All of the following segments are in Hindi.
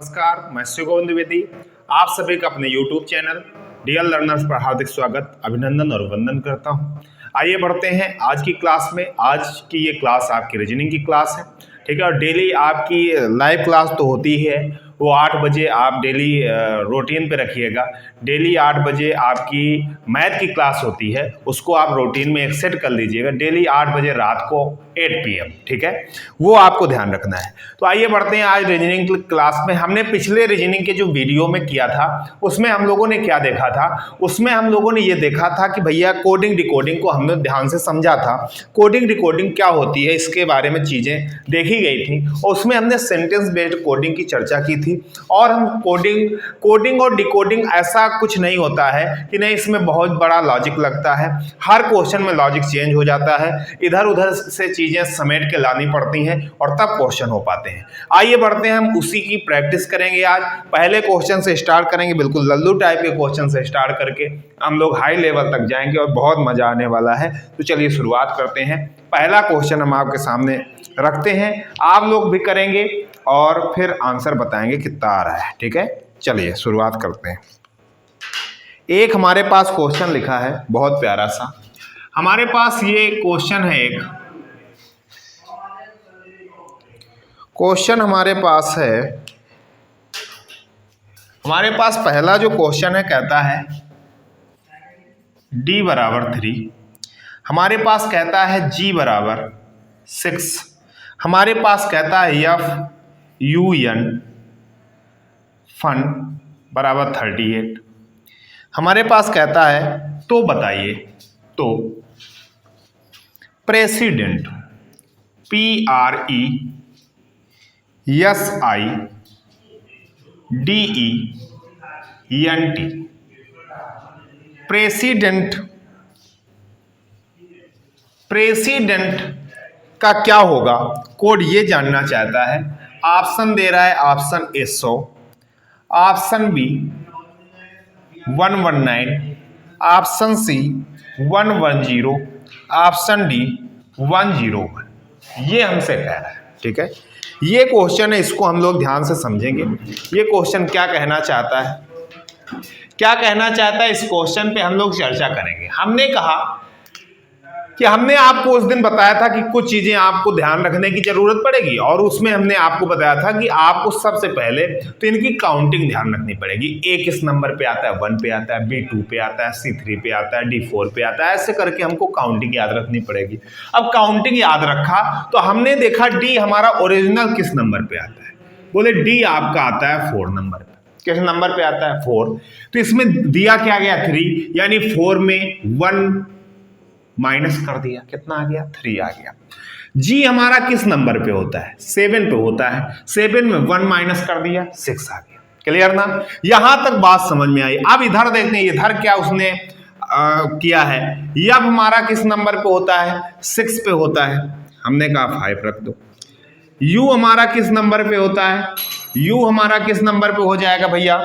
नमस्कार, मैं शिव गोविंद द्विवेदी। आप सभी का अपने YouTube चैनल रियल लर्नर्स पर हार्दिक स्वागत, अभिनंदन और वंदन करता हूं। आइए बढ़ते हैं आज की क्लास में। आज की ये क्लास आपकी रीजनिंग की क्लास है, ठीक है। और डेली आपकी लाइव क्लास तो होती ही है, वो 8 बजे आप डेली रूटीन पे रखिएगा। डेली 8 बजे आपकी मैथ की क्लास होती है, उसको आप रूटीन में एक सेट कर लीजिएगा। डेली 8 बजे रात को 8 PM, ठीक है, वो आपको ध्यान रखना है। तो आइए बढ़ते हैं आज रीजनिंग क्लास में। हमने पिछले रीजनिंग के जो वीडियो में किया था उसमें हम लोगों ने क्या देखा था, उसमें हम लोगों ने ये देखा था कि भैया कोडिंग डिकोडिंग को हमने ध्यान से समझा था। कोडिंग डिकोडिंग क्या होती है इसके बारे में चीज़ें देखी गई थी और उसमें हमने सेंटेंस बेस्ड कोडिंग की चर्चा की थी। और हम कोडिंग और डिकोडिंग ऐसा कुछ नहीं होता है कि नहीं इसमें बहुत बड़ा लॉजिक लगता है। हर क्वेश्चन में लॉजिक चेंज हो जाता है, इधर उधर से चीजें समेट के लानी पड़ती हैं और तब क्वेश्चन हो पाते हैं। आइए बढ़ते हैं, हम उसी की प्रैक्टिस करेंगे आज। पहले क्वेश्चन से स्टार्ट करेंगे, बिल्कुल लल्लू टाइप के क्वेश्चन से स्टार्ट करके हम लोग हाई लेवल तक जाएंगे और बहुत मजा आने वाला है। तो चलिए शुरुआत करते हैं। पहला क्वेश्चन हम आपके सामने रखते हैं, आप लोग भी करेंगे और फिर आंसर बताएंगे कितना आ रहा है, ठीक है। चलिए शुरुआत करते हैं। एक हमारे पास क्वेश्चन लिखा है बहुत प्यारा सा। हमारे पास ये क्वेश्चन है, एक क्वेश्चन हमारे पास है। हमारे पास पहला जो क्वेश्चन है कहता है d बराबर 3, हमारे पास कहता है g बराबर 6, हमारे पास कहता है f UN फन बराबर 38, हमारे पास कहता है तो बताइए, तो प्रेसिडेंट PRESIDENT प्रेसिडेंट का क्या होगा, कोड ये जानना चाहता है। ऑप्शन दे रहा है, option A 100, option B 119, option C 110, option D 101। ये हमसे कह रहा है, ठीक है। ये क्वेश्चन है, इसको हम लोग ध्यान से समझेंगे। ये क्वेश्चन क्या कहना चाहता है, क्या कहना चाहता है, इस क्वेश्चन पे हम लोग चर्चा करेंगे। हमने कहा कि हमने आपको उस दिन बताया था कि कुछ चीजें आपको ध्यान रखने की जरूरत पड़ेगी और उसमें हमने आपको बताया था कि आपको सबसे पहले तो इनकी काउंटिंग ध्यान रखनी पड़ेगी। ए किस नंबर पे आता है, 1 पे आता है, B 2 पे आता है, C 3 पे आता है, D 4 पे आता है, ऐसे करके हमको काउंटिंग याद रखनी पड़ेगी। अब काउंटिंग याद रखा तो हमने देखा D हमारा ओरिजिनल किस नंबर पे आता है, बोले D आपका आता है 4 नंबर पे। किस नंबर पे आता है, 4। तो इसमें दिया क्या गया, 3, यानी 4 में 1 माइनस कर दिया, कितना आ गया, 3 आ गया। जी हमारा किस नंबर पे होता है, 7 पे होता है, 7 में 1 माइनस कर दिया, 6 आ गया। क्लियर ना, यहां तक बात समझ में आई। अब इधर देखते हैं, इधर क्या उसने किया है। यह हमारा किस नंबर पे होता है, 6 पे होता है, हमने कहा 5 रख दो। यू हमारा किस नंबर पे होता है, यू हमारा किस नंबर पे हो जाएगा भैया,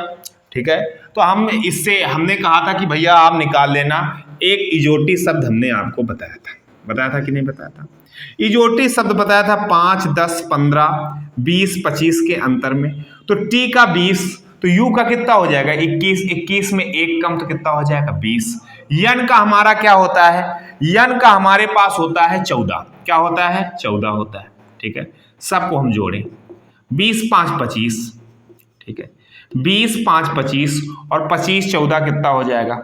ठीक है। तो हम इससे हमने कहा था कि भैया आप निकाल लेना, एक इजोटी शब्द हमने आपको बताया था कि नहीं बताया था। इजोटी शब्द बताया था 5, 10, 15, 20, 25 के अंतर में। तो टी का 20, तो यू का कितना हो जाएगा, 21, 21 में 1 कम तो कितना हो जाएगा, 20। यन का हमारा क्या होता है, यन का हमारे पास होता है 14, क्या होता है, 14 होता है, ठीक है। सबको हम जोड़ें, 20, 5, 25, ठीक है। 20, 5, 25 और 25, 14 कितना हो जाएगा,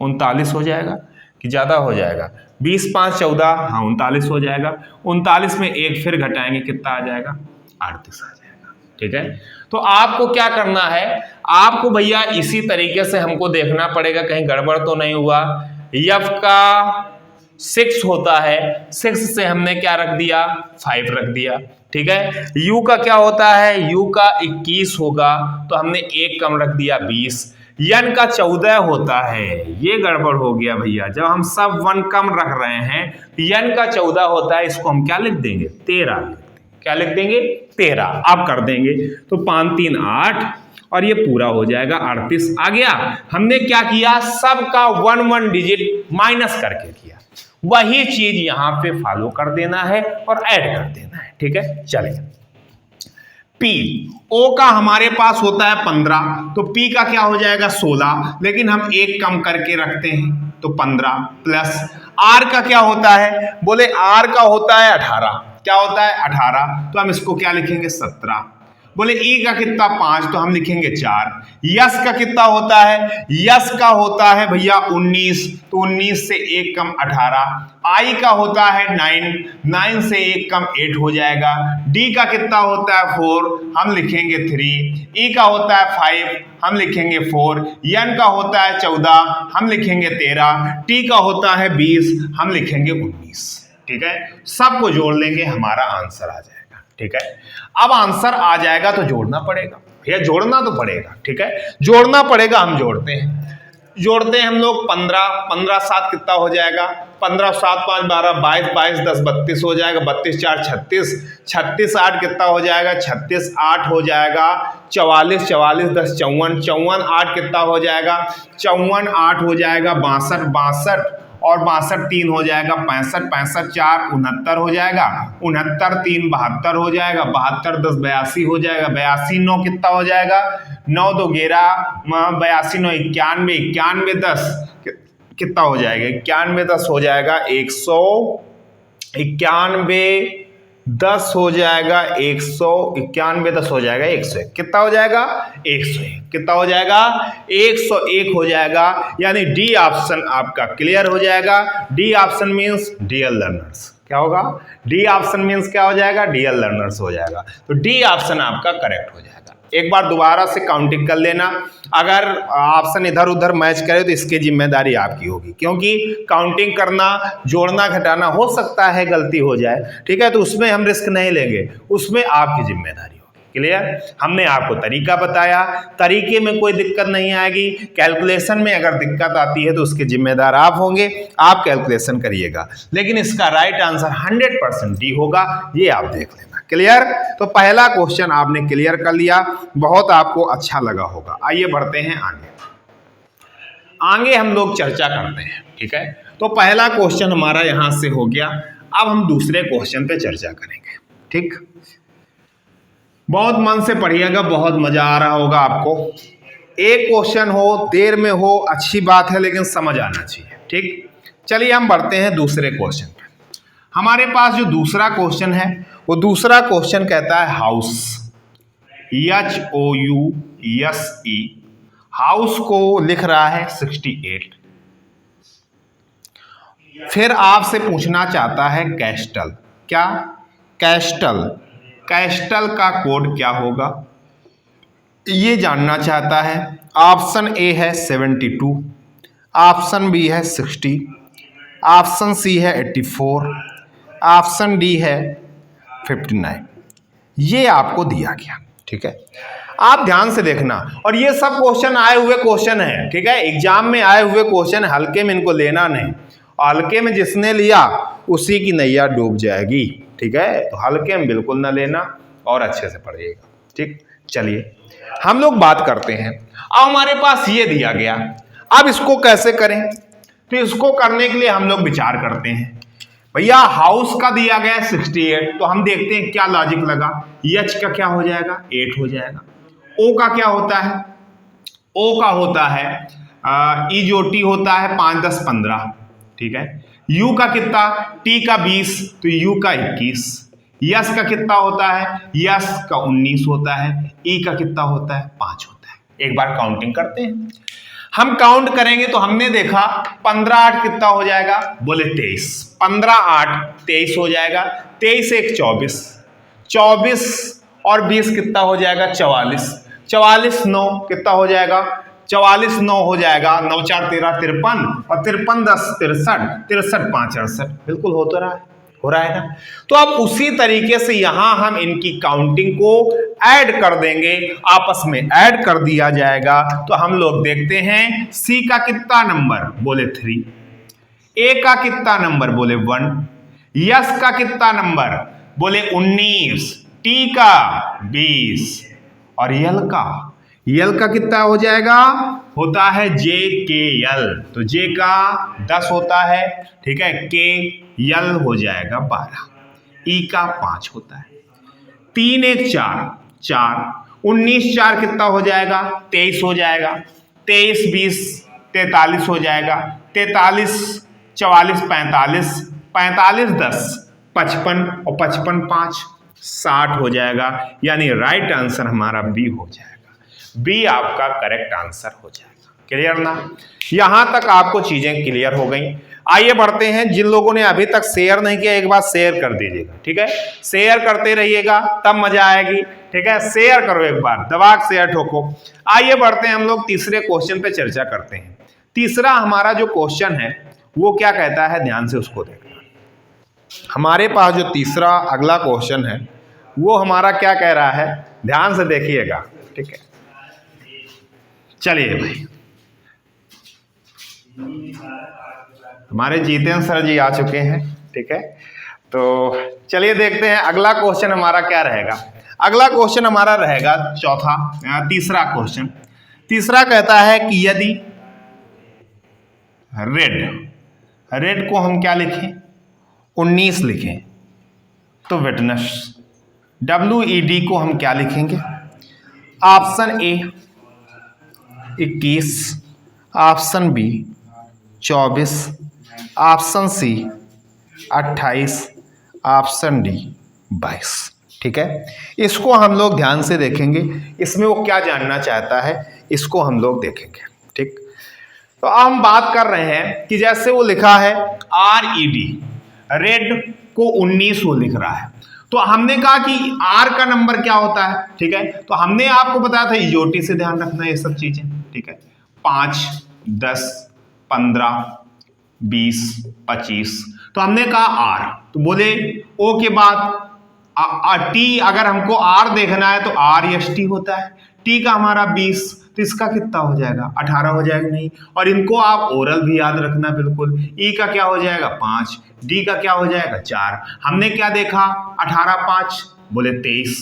39 हो जाएगा कि ज्यादा हो जाएगा, 20, 5, 14, हाँ 39 हो जाएगा। 39 में 1 फिर घटाएंगे, कितना आ जाएगा, 38 आ जाएगा, ठीक है। तो आपको क्या करना है, आपको भैया इसी तरीके से हमको देखना पड़ेगा कहीं गड़बड़ तो नहीं हुआ। यफ का 6 होता है, 6 से हमने क्या रख दिया, 5 रख दिया, ठीक है। यू का क्या होता है, यू का 21 होगा तो हमने 1 कम रख दिया, 20। यन का 14 होता है, ये गड़बड़ हो गया भैया, जब हम सब 1 कम रख रहे हैं तो यन का 14 होता है, इसको हम क्या लिख देंगे, 13 लिख देंगे। क्या लिख देंगे, 13। आप कर देंगे तो 5, 3, 8 और ये पूरा हो जाएगा, 38 आ गया। हमने क्या किया, सबका 1 डिजिट माइनस करके किया, वही चीज यहां पे फॉलो कर देना है और ऐड कर देना है, ठीक है। चलिए P, O का हमारे पास होता है 15, तो P का क्या हो जाएगा 16, लेकिन हम एक कम करके रखते हैं तो 15 प्लस R का क्या होता है, बोले R का होता है 18, क्या होता है 18, तो हम इसको क्या लिखेंगे 17। बोले E का कितना 5, तो हम लिखेंगे 4। यस का कितना होता है, यस का होता है भैया 19, तो 19 से एक कम 18। I का होता है 9, 9 से एक कम 8 हो जाएगा। D का कितना होता है 4, हम लिखेंगे 3। E का होता है 5, हम लिखेंगे 4। N का होता है 14, हम लिखेंगे 13। T का होता है 20, हम लिखेंगे 19। ठीक है, सबको जोड़ लेंगे, हमारा आंसर आ जाएगा। ठीक है, अब आंसर आ जाएगा तो जोड़ना पड़ेगा भैया, जोड़ना तो पड़ेगा। ठीक है, जोड़ना पड़ेगा, हम जोड़ते हैं हम लोग। 15 15 7 कितना हो जाएगा, 15 7 5 12 22 22 10 32 हो जाएगा, 32 4 36, 36 8 कितना हो जाएगा, 36 8 हो जाएगा, 44 44 10 54, 54 8 कितना हो जाएगा, 54 8 हो जाएगा, 62 62 और 62 3 हो जाएगा, 65 65 4 69 हो जाएगा, 69 3 72 हो जाएगा, 72 10 82 हो जाएगा, 82 9 कितना हो जाएगा, 9 2 11 82 9 91, 91 10 कितना हो जाएगा, 91 10 हो जाएगा 100, 91 10 हो जाएगा 100, 91 10 हो जाएगा 101, कितना हो जाएगा 101, कितना हो जाएगा 101 हो जाएगा। यानी डी ऑप्शन आपका क्लियर हो जाएगा। D option means dear learners, क्या होगा, डी ऑप्शन मीन्स क्या हो जाएगा, डियर लर्नर्स हो जाएगा। तो डी ऑप्शन आपका करेक्ट हो जाएगा। एक बार दोबारा से काउंटिंग कर लेना, अगर ऑप्शन इधर उधर मैच करे तो इसकी जिम्मेदारी आपकी होगी, क्योंकि काउंटिंग करना, जोड़ना घटाना हो सकता है गलती हो जाए। ठीक है, तो उसमें हम रिस्क नहीं लेंगे, उसमें आपकी जिम्मेदारी होगी। क्लियर, हमने आपको तरीका बताया, तरीके में कोई दिक्कत नहीं आएगी। कैलकुलेशन में अगर दिक्कत आती है तो उसके जिम्मेदार आप होंगे, आप कैलकुलेशन करिएगा, लेकिन इसका राइट आंसर 100% डी होगा, ये आप देख लेना। क्लियर, तो पहला क्वेश्चन आपने क्लियर कर लिया, बहुत आपको अच्छा लगा होगा। आइए बढ़ते हैं आगे हम लोग चर्चा करते हैं। ठीक है, तो पहला क्वेश्चन हमारा यहां से हो गया, अब हम दूसरे क्वेश्चन पे चर्चा करेंगे। ठीक, बहुत मन से पढ़िएगा, बहुत मजा आ रहा होगा आपको। एक क्वेश्चन हो, देर में हो, अच्छी बात है, लेकिन समझ आना चाहिए। ठीक, चलिए हम बढ़ते हैं दूसरे क्वेश्चन पे। हमारे पास जो दूसरा क्वेश्चन है, वो दूसरा क्वेश्चन कहता है हाउस, HOUSE, हाउस को लिख रहा है 68। फिर आपसे पूछना चाहता है कैस्टल, क्या, कैस्टल, कैस्टल का कोड क्या होगा, ये जानना चाहता है। ऑप्शन ए है 72, ऑप्शन बी है 60, ऑप्शन सी है 84, ऑप्शन डी है 59। ये आपको दिया गया। ठीक है, आप ध्यान से देखना, और ये सब क्वेश्चन आए हुए क्वेश्चन है। ठीक है, एग्जाम में आए हुए क्वेश्चन, हल्के में इनको लेना नहीं, और हल्के में जिसने लिया उसी की नैया डूब जाएगी। ठीक है, तो हल्के में बिल्कुल ना लेना और अच्छे से पढ़िएगा। ठीक, चलिए हम लोग बात करते हैं। अब हमारे पास ये दिया गया, अब इसको कैसे करें, तो इसको करने के लिए हम लोग विचार करते हैं। भैया हाउस का दिया गया 68, तो हम देखते हैं क्या लॉजिक लगा। एच का क्या हो जाएगा, 8 हो जाएगा। ओ का क्या होता है, ओ का होता है ईजोटी होता है 5 10 15। ठीक है, यू का कितना, टी का 20, तो यू का 21। यस का कितना होता है, यस का 19 होता है। ई का कितना होता है, 5 होता है। एक बार काउंटिंग करते हैं, हम काउंट करेंगे तो हमने देखा 15 8 कितना हो जाएगा, बोले 23, 15 8 23 हो जाएगा। 23 1 24, 24 और 20 कितना हो जाएगा, 44, 44 9 कितना हो जाएगा, 44 9 हो जाएगा, 9 4 13 53, और 53 10 63, 63 5 68। बिल्कुल हो तो रहा है, हो रहा है ना। तो अब उसी तरीके से यहां हम इनकी काउंटिंग को ऐड कर देंगे, आपस में ऐड कर दिया जाएगा। तो हम लोग देखते हैं सी का कितना नंबर, बोले 3, ए का कितना नंबर, बोले 1, यस का कितना नंबर, बोले 19, टी का 20, और यल का कितना हो जाएगा, होता है जे के यल, तो जे का 10 होता है। ठीक है, के यल हो जाएगा 12, ई का 5 होता है। 3 1 4, 4, 19 4 कितना हो जाएगा? 23 हो जाएगा। 23 20 43 हो जाएगा। 43 44 45, 45 10 55 और 55 5 60 हो जाएगा। यानी राइट आंसर हमारा बी हो जाएगा। बी आपका करेक्ट आंसर हो जाएगा। क्लियर ना? यहां तक आपको चीजें क्लियर हो गई। आइए बढ़ते हैं। जिन लोगों ने अभी तक शेयर नहीं किया एक बार शेयर कर दीजिएगा, ठीक है? शेयर करते रहिएगा तब मजा आएगी, ठीक है? शेयर करो, एक बार दबा के शेयर ठोको। आइए बढ़ते हैं, हम लोग तीसरे क्वेश्चन पे चर्चा करते हैं। तीसरा हमारा जो क्वेश्चन है वो क्या कहता है, ध्यान से उसको देखना। हमारे पास जो तीसरा अगला क्वेश्चन है वो हमारा क्या कह रहा है, ध्यान से देखिएगा, ठीक है? चलिए भाई, हमारे जितेंद्र सर जी आ चुके हैं, ठीक है? तो चलिए देखते हैं अगला क्वेश्चन हमारा क्या रहेगा। अगला क्वेश्चन हमारा रहेगा तीसरा क्वेश्चन। तीसरा कहता है कि यदि रेड को हम क्या लिखें, 19 लिखें, तो विटनेस WED को हम क्या लिखेंगे? Option A 21, option B 24, option C 28, option D 22, ठीक है? इसको हम लोग ध्यान से देखेंगे, इसमें वो क्या जानना चाहता है इसको हम लोग देखेंगे, ठीक? तो हम बात कर रहे हैं कि जैसे वो लिखा है RED, रेड को 19 वो लिख रहा है, तो हमने कहा कि R का नंबर क्या होता है, ठीक है? तो हमने आपको बताया था EOT से ध्यान रखना ये सब चीजें, ठीक है? 5 10 15 20 25, तो हमने कहा R, तो बोले O के बाद T, अगर हमको R देखना है तो RST होता है। T का हमारा 20, तो इसका कितना हो जाएगा? 18 हो जाएगा। नहीं, और इनको आप ओरल भी याद रखना बिल्कुल। E का क्या हो जाएगा? 5, D का क्या हो जाएगा? 4। हमने क्या देखा? 18 5 बोले 23,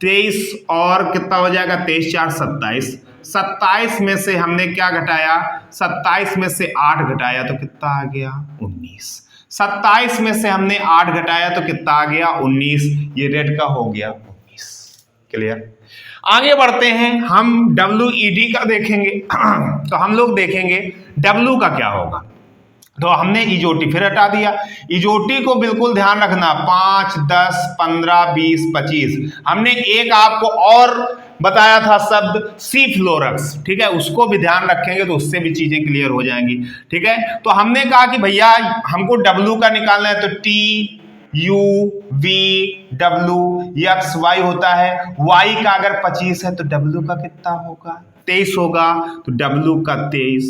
23 और कितना हो जाएगा? 23 4 27, 27 में से हमने क्या घटाया? 27 में से 8 घटाया तो कितना आ गया? 19। 27 में से हमने 8 घटाया तो कितना आ गया? 19। ये रेड का हो गया 19। क्लियर? आगे बढ़ते हैं, हम WED का देखेंगे। तो हम लोग देखेंगे W का क्या होगा। तो हमने EOT फिर हटा दिया। EOT को बिल्कुल ध्यान रखना, 5 10 15 20 25। हमने एक आपको और बताया था शब्द C-फ्लोरक्स, ठीक है? उसको भी ध्यान रखेंगे तो उससे भी चीजें क्लियर हो जाएंगी, ठीक है? तो हमने कहा कि भैया हमको W का निकालना है, तो T U V W X Y होता है। Y का अगर 25 है तो W का कितना होगा? 23 होगा, तो W का 23।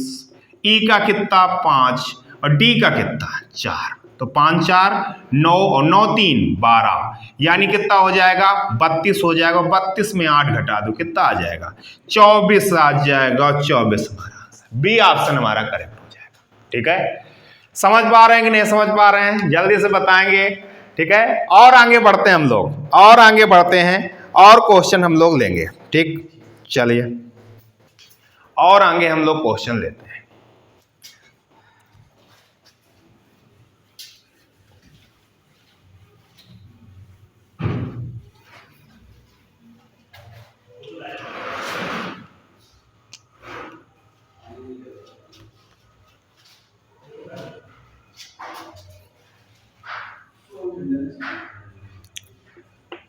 E का कितना? 5, और D का कितना? 4। तो 5 4 9 और 9 3 12, यानी कितना हो जाएगा? 32 हो जाएगा। 32 में 8 घटा दो, कितना आ जाएगा? 24 आ जाएगा। 24 हमारा आंसर, बी ऑप्शन हमारा करेक्ट हो जाएगा, ठीक है? समझ पा रहे हैं कि नहीं समझ पा रहे हैं? जल्दी से बताएंगे, ठीक है? और आगे बढ़ते हैं हम लोग, और आगे बढ़ते हैं, और क्वेश्चन हम लोग लेंगे, ठीक? चलिए और आगे हम लोग क्वेश्चन लेते हैं।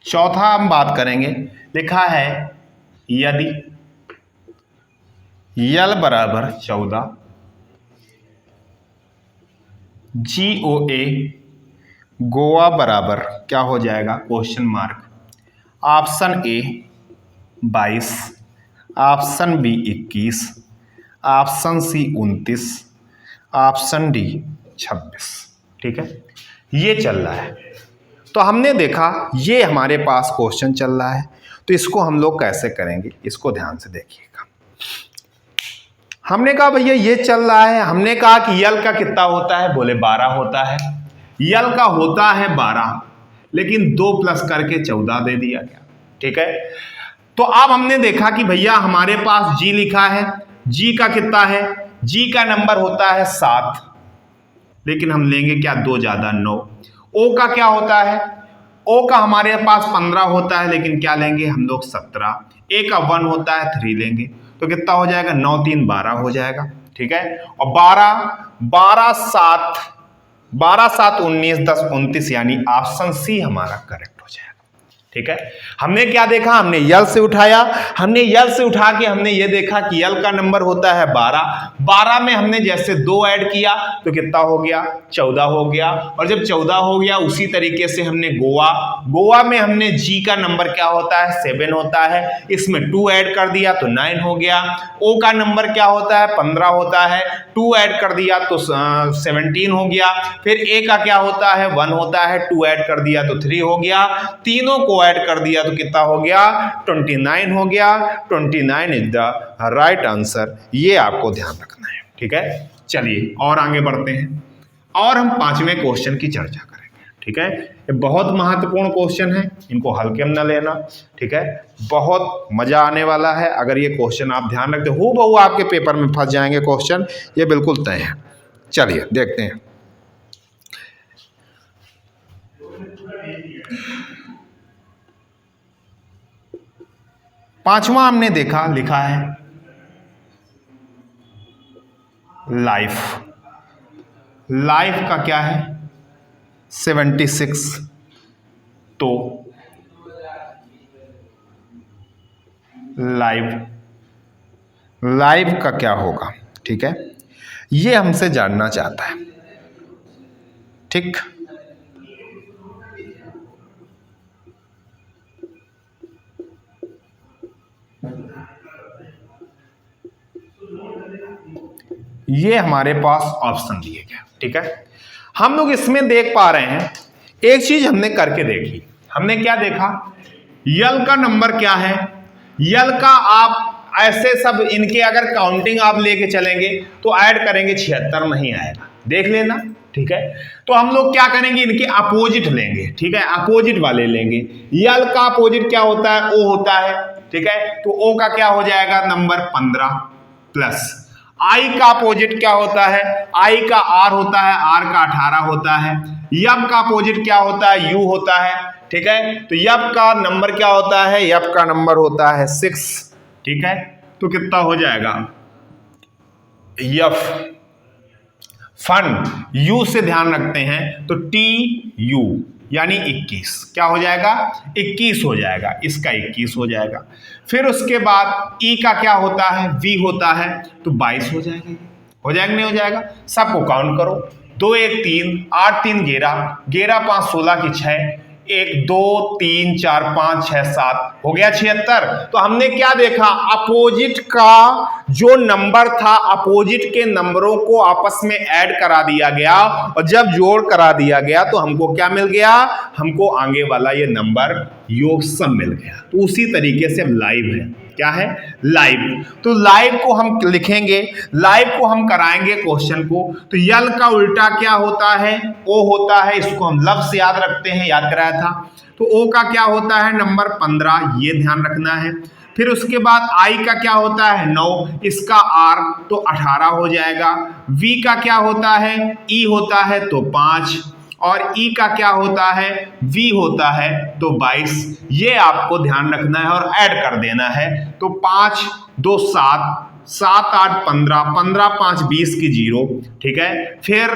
चौथा हम बात करेंगे, लिखा है यदि L बराबर 14, GOA गोवा बराबर क्या हो जाएगा? Question mark. Option A 22, option B 21, option C 29, option D 26, ठीक है? ये चल रहा है। तो हमने देखा ये हमारे पास क्वेश्चन चल रहा है, तो इसको हम लोग कैसे करेंगे इसको ध्यान से देखिएगा। हमने कहा भैया ये चल रहा है, हमने कहा कि यल का कितना होता है? बोले 12 होता है। यल का होता है 12, लेकिन 2 प्लस करके 14 दे दिया गया, ठीक है? तो अब हमने देखा कि भैया हमारे पास जी लिखा है, जी का कितना है? जी का नंबर होता है 7, लेकिन हम लेंगे क्या? 2 ज़्यादा 9। ओ का क्या होता है? ओ का हमारे पास 15 होता है, लेकिन क्या लेंगे हम लोग 17। ए का 1 होता है 3 लेंगे, तो कितना हो जाएगा 9 3 12 हो जाएगा। ठीक है, और 12 7 19 10 29, यानी ऑप्शन सी हमारा करेक्ट हो जाएगा। ठीक है, हमने क्या देखा, हमने यल से उठाया, हमने यल से उठा के हमने ये देखा कि यल का नंबर होता है 12 में हमने जैसे 2 ऐड किया तो कितना हो गया 14 हो गया, और जब 14 हो गया उसी तरीके से हमने गोवा में हमने जी का नंबर क्या होता है 7 होता है, इसमें 2 ऐड कर दिया तो 9 हो गया। ओ का नंबर क्या होता है 15 होता है, 2 ऐड कर दिया तो 17 हो गया। फिर ए का क्या होता है 1 होता है, 2 ऐड कर दिया तो 3 हो गया, तीनों को ऐड कर दिया तो कितना हो गया 29 हो गया। 29 इज द राइट आंसर, ये आपको ध्यान रखना है। ठीक है, चलिए और आगे बढ़ते हैं और हम 5वें क्वेश्चन की चर्चा करेंगे। ठीक है, ये बहुत महत्वपूर्ण क्वेश्चन है, इनको हल्के में न लेना। ठीक है, बहुत मजा आने वाला है अगर ये क्वेश्चन आप ध्यान रखते हो, बहु आपके पेपर में फंस जाएंगे क्वेश्चन, ये बिल्कुल तय है। चलिए देखते हैं। पांचवा हमने देखा, लिखा है लाइफ का क्या है 76, तो लाइव का क्या होगा। ठीक है, ये हमसे जानना चाहता है। ठीक, ये हमारे पास ऑप्शन दिए गए। ठीक है, हम लोग इसमें देख पा रहे हैं, एक चीज हमने करके देखी। हमने क्या देखा, यल का नंबर क्या है, यल का आप ऐसे सब इनके अगर काउंटिंग आप लेके चलेंगे तो ऐड करेंगे 76 नहीं आएगा, देख लेना। ठीक है, तो हम लोग क्या करेंगे, इनके अपोजिट लेंगे। ठीक है, अपोजिट वाले लेंगे। यल का अपोजिट क्या होता है, ओ होता है। ठीक है, तो ओ का क्या हो जाएगा नंबर 15 प्लस आई का अपोजिट क्या होता है, आई का आर होता है, आर का 18 होता है। यब का अपोजिट क्या होता है, यू होता है। ठीक है, तो यब का नंबर क्या होता है, यब का नंबर होता है 6। ठीक है, तो कितना हो जाएगा यफ फन, यू से ध्यान रखते हैं तो टी यू यानी 21, क्या हो जाएगा 21 हो जाएगा, इसका 21 हो जाएगा। फिर उसके बाद ई का क्या होता है, वी होता है, तो 22 हो जाएगा। हो जाएगा नहीं हो जाएगा, सबको काउंट करो, 2 1 3 8 3 11 11 5 16 की 6, 1 2 3 4 5 6 7 हो गया 76। तो हमने क्या देखा, अपोजिट का जो नंबर था, अपोजिट के नंबरों को आपस में ऐड करा दिया गया, और जब जोड़ करा दिया गया तो हमको क्या मिल गया, हमको आगे वाला ये नंबर योग सम मिल गया। तो उसी तरीके से अब लाइव है, क्या है लाइव। तो लाइव को हम लिखेंगे, लाइव को हम कराएंगे क्वेश्चन को। तो यल का उल्टा क्या होता है, ओ होता है, इसको हम लफ्ज याद रखते हैं, याद कराया था। तो ओ का क्या होता है नंबर 15, ये ध्यान रखना है। फिर उसके बाद आई का क्या होता है 9, इसका आर तो 18 हो जाएगा। वी का क्या होता है, ई होता है तो 5, और ई का क्या होता है, वी होता है तो 22। ये आपको ध्यान रखना है और ऐड कर देना है। तो 5 2 7 7 8 15 15 5 20 की 0। ठीक है, फिर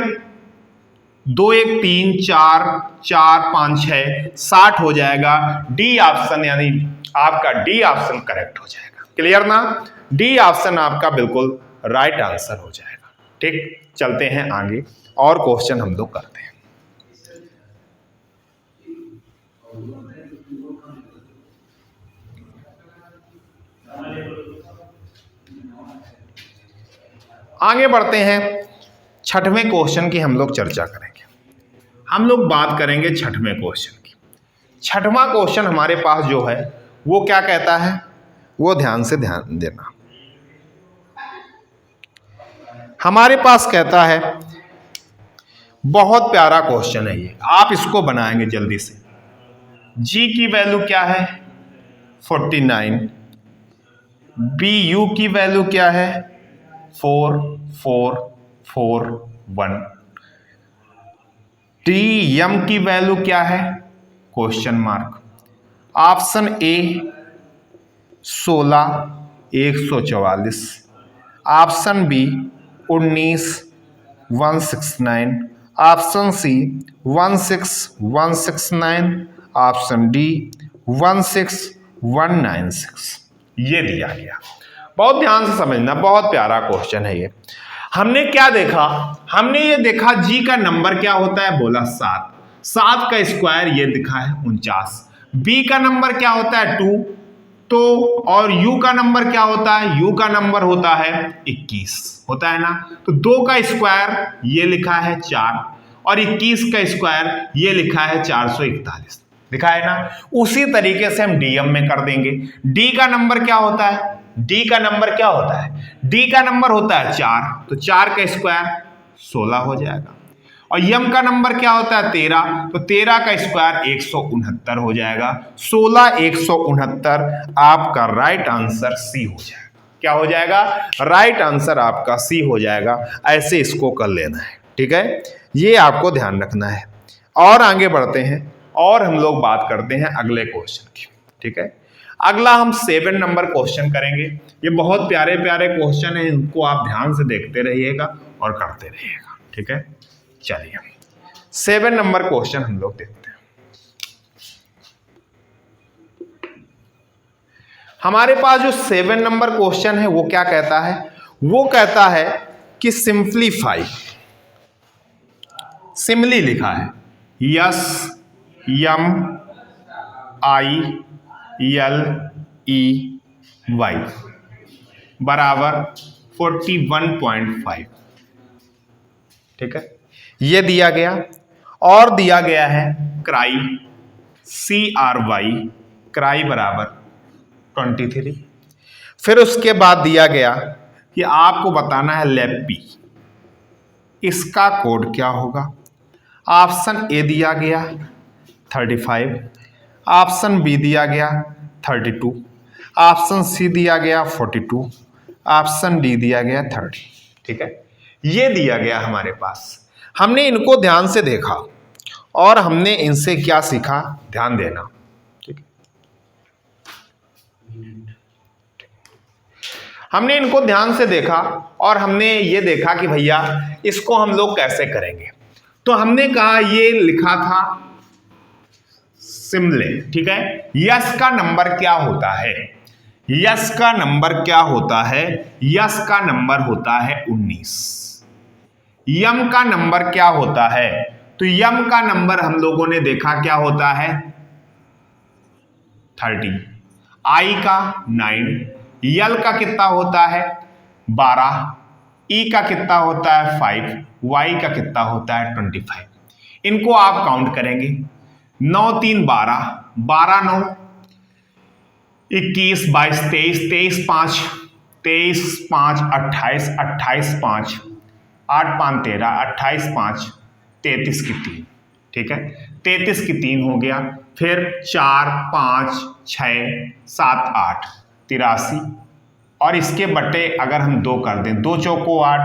2 1 3 4 4 5 6 60 हो जाएगा। डी ऑप्शन यानी आपका डी ऑप्शन करेक्ट हो जाएगा। क्लियर ना, डी ऑप्शन आपका बिल्कुल राइट आंसर हो जाएगा। ठीक, चलते हैं आगे और क्वेश्चन हम लोग करते हैं। आगे बढ़ते हैं, छठवें क्वेश्चन की हम लोग चर्चा करेंगे। हम लोग बात करेंगे छठवें क्वेश्चन की। छठवां क्वेश्चन हमारे पास जो है वो क्या कहता है, वो ध्यान से ध्यान देना। हमारे पास कहता है, बहुत प्यारा क्वेश्चन है ये, आप इसको बनाएंगे जल्दी से। जी की वैल्यू क्या है 49, बी यू की वैल्यू क्या है 4 4 4 1, टी यम की वैल्यू क्या है question mark. Option A 16 144, option B 19 169, option C 16169, option D 16196। ये दिया गया। बहुत ध्यान से समझना, बहुत प्यारा क्वेश्चन है ये। हमने क्या देखा? हमने ये देखा जी का नंबर क्या होता है, बोला 7, 7 का स्क्वायर ये दिखा है 49। बी का नंबर क्या होता है 2, तो और यू का नंबर क्या होता है, यू का नंबर होता है 21, होता है ना। तो 2 का स्क्वायर ये लिखा है 4 और 21 का स्क्वायर ये लिखा है 441, लिखा है ना। उसी तरीके से हम डीएम में कर देंगे। डी का नंबर क्या होता है, डी का नंबर क्या होता है, डी का नंबर होता है 4, तो 4 का स्क्वायर 16 हो जाएगा। और यम का नंबर क्या होता है 13, तो 13 का स्क्वायर 169 हो जाएगा। 16 169 आपका राइट आंसर सी हो जाएगा। क्या हो जाएगा? राइट आंसर आपका सी हो जाएगा। ऐसे इसको कर लेना है, ठीक है, ये आपको ध्यान रखना है। और आगे बढ़ते हैं और हम लोग बात करते हैं अगले क्वेश्चन की, ठीक है। अगला हम 7 नंबर क्वेश्चन करेंगे। ये बहुत प्यारे प्यारे क्वेश्चन है, इनको आप ध्यान से देखते रहिएगा और करते रहिएगा, ठीक है। चलिए 7 नंबर क्वेश्चन हम लोग देखते हैं। हमारे पास जो 7 नंबर क्वेश्चन है वो क्या कहता है, वो कहता है कि सिंप्लीफाई, सिमली लिखा है S M I L E Y बराबर 41.5, ठीक है, ये दिया गया। और दिया गया है क्राई CRY, क्राई बराबर 23। फिर उसके बाद दिया गया कि आपको बताना है लेपी, इसका कोड क्या होगा। ऑप्शन ए दिया गया 35, ऑप्शन बी दिया गया 32, ऑप्शन सी दिया गया 42, ऑप्शन डी दिया गया 30, ठीक है। ये दिया गया हमारे पास। हमने इनको ध्यान से देखा और हमने इनसे क्या सीखा, ध्यान देना, ठीक है। हमने इनको ध्यान से देखा और हमने ये देखा कि भैया इसको हम लोग कैसे करेंगे। तो हमने कहा ये लिखा था सिमले, ठीक है। यस का नंबर क्या होता है, यस का नंबर क्या होता है, यस का नंबर होता है 19। यम का नंबर क्या होता है, तो यम का नंबर हम लोगों ने देखा क्या होता है 30, आई का 9, यल का कितना होता है 12, ई का कितना होता है 5, वाई का कितना होता है 25। इनको आप काउंट करेंगे 9 3 12, 12 9 21 22 23, 23 5 23 5 28, 28 5 8 5 13, 28 5 33 की 3, ठीक है, 33 की 3 हो गया। फिर 4 5 6 7 8 83, और इसके बट्टे अगर हम 2 कर दें, 2 चौको 8,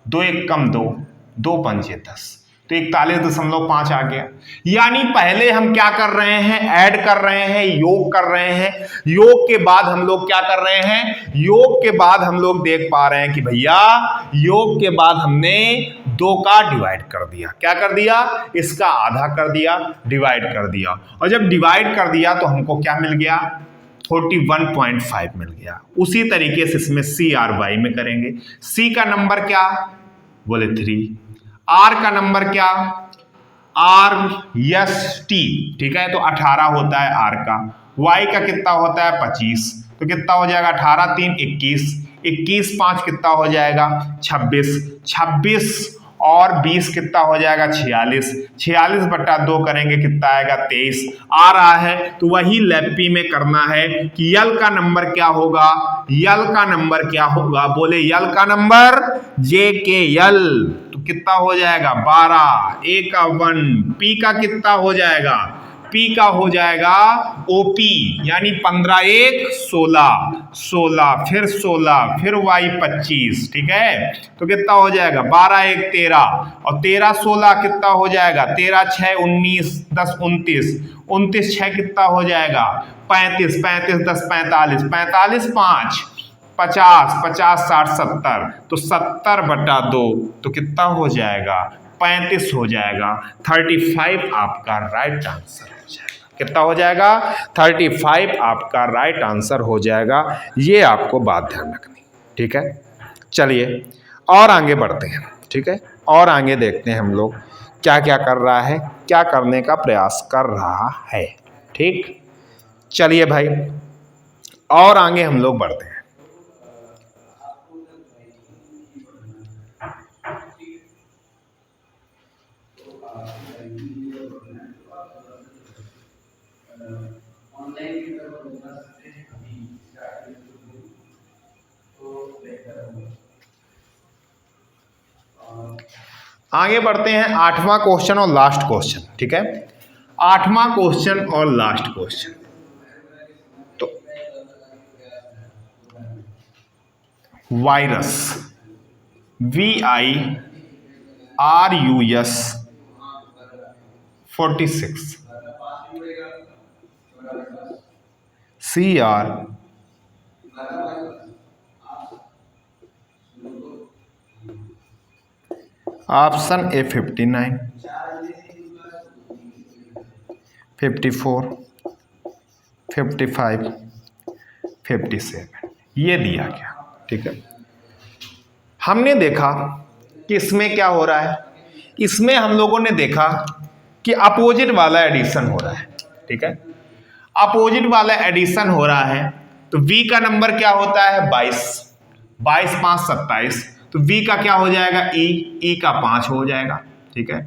2 1 कम 2, 2 पंचे 10, तो 41.5 आ गया। यानी पहले हम क्या कर रहे हैं, ऐड कर रहे हैं, योग कर रहे हैं। योग के बाद हम लोग क्या कर रहे हैं, योग के बाद हम लोग देख पा रहे हैं कि भैया योग के बाद हमने 2 का डिवाइड कर दिया। क्या कर दिया, इसका आधा कर दिया, डिवाइड कर दिया। और जब डिवाइड कर दिया तो हमको क्या मिल गया 41.5 मिल गया। उसी तरीके से इसमें CRY में करेंगे। C का नंबर क्या, बोले 3, आर का नंबर क्या, RST, ठीक है, तो 18 होता है आर का। वाई का कितना होता है 25, तो कितना हो जाएगा 18 3 21, 21 5 कितना हो जाएगा 26, 26 और 20 कितना हो जाएगा 46, 46 बटा 2 करेंगे कितना आएगा 23 आ रहा है। तो वही लैपी में करना है कि यल का नंबर क्या होगा, यल का नंबर क्या होगा, बोले यल का नंबर JKL, तो कितना हो जाएगा 12, A का 1, P का कितना हो जाएगा, P का हो जाएगा OP, यानी 15 1 16, 16, फिर 16, फिर y 25, ठीक है। तो कितना हो जाएगा 12 1 13 और 13 16 कितना हो जाएगा 13 6 19 10 29 29 6 कितना हो जाएगा 35 35 10 45 45 5 50 50 60 70 तो 70/2 तो कितना हो जाएगा 35 हो जाएगा। 35 आपका राइट आंसर हो जाएगा। कितना हो जाएगा 35 आपका राइट आंसर हो जाएगा। ये आपको बात ध्यान रखनी, ठीक है। चलिए और आगे बढ़ते हैं, ठीक है। और आगे देखते हैं हम लोग क्या क्या कर रहा है, क्या करने का प्रयास कर रहा है, ठीक। चलिए भाई और आगे हम लोग बढ़ते हैं। आगे बढ़ते हैं 8वां क्वेश्चन और लास्ट क्वेश्चन, ठीक है। 8वां क्वेश्चन और लास्ट क्वेश्चन। तो virus VIRUS 46 CR option A 59 54 55 57 ये दिया गया, ठीक है। हमने देखा कि इसमें क्या हो रहा है, इसमें हम लोगों ने देखा कि अपोजिट वाला एडिशन हो रहा है, ठीक है। अपोजिट वाला एडिशन हो रहा है तो V का नंबर क्या होता है 22 22 5 27 तो V का क्या हो जाएगा E का 5 हो जाएगा, ठीक है।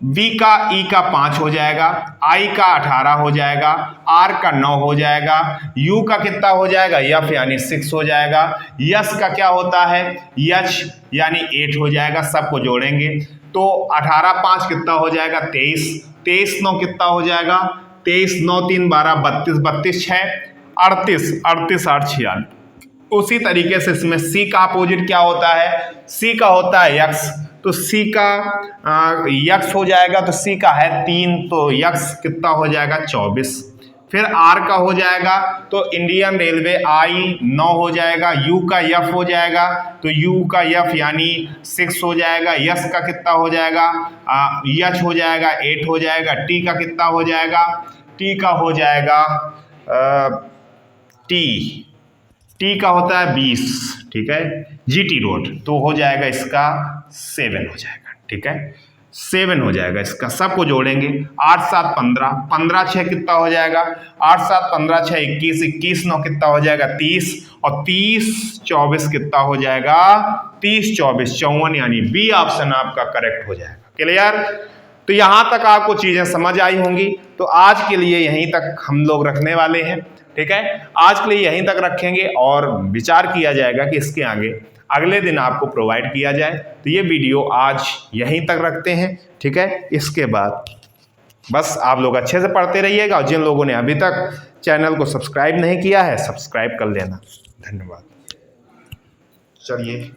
V का E का 5 हो जाएगा, I का 18 हो जाएगा, R का 9 हो जाएगा, U का कितना हो जाएगा F यानी 6 हो जाएगा, यस का क्या होता है H यानी 8 हो जाएगा। सबको जोड़ेंगे तो 18 5 कितना हो जाएगा 23 23 9 कितना हो जाएगा 23 9 3 12 32 32 6 38 38 8 46। उसी तरीके से इसमें C का अपोजिट क्या होता है, C का होता है X तो C का X हो जाएगा तो C का है 3 तो X कितना हो जाएगा 24। फिर R का हो जाएगा तो इंडियन रेलवे I 9 हो जाएगा, U का F हो जाएगा तो U का F यानी 6 हो जाएगा, S का कितना हो जाएगा H हो जाएगा 8 हो जाएगा, T का कितना हो जाएगा T का हो जाएगा T का होता है 20, ठीक है। GT रोड तो हो जाएगा इसका 7 हो जाएगा, ठीक है 7 हो जाएगा इसका। सबको जोड़ेंगे 8 7 15 15 6 कितना हो जाएगा 8 7 15 6 21 21 9 कितना हो जाएगा 30 और 30 24 कितना हो जाएगा 30 24 54 यानी बी ऑप्शन आपका करेक्ट हो जाएगा। क्लियर। तो यहां तक आपको चीजें समझ आई होंगी। तो आज के लिए यहीं तक हम लोग रखने वाले हैं, ठीक है। आज के लिए यहीं तक रखेंगे और विचार किया जाएगा कि इसके आगे अगले दिन आपको प्रोवाइड किया जाए। तो ये वीडियो आज यहीं तक रखते हैं, ठीक है। इसके बाद बस आप लोग अच्छे से पढ़ते रहिएगा और जिन लोगों ने अभी तक चैनल को सब्सक्राइब नहीं किया है सब्सक्राइब कर लेना। धन्यवाद। चलिए।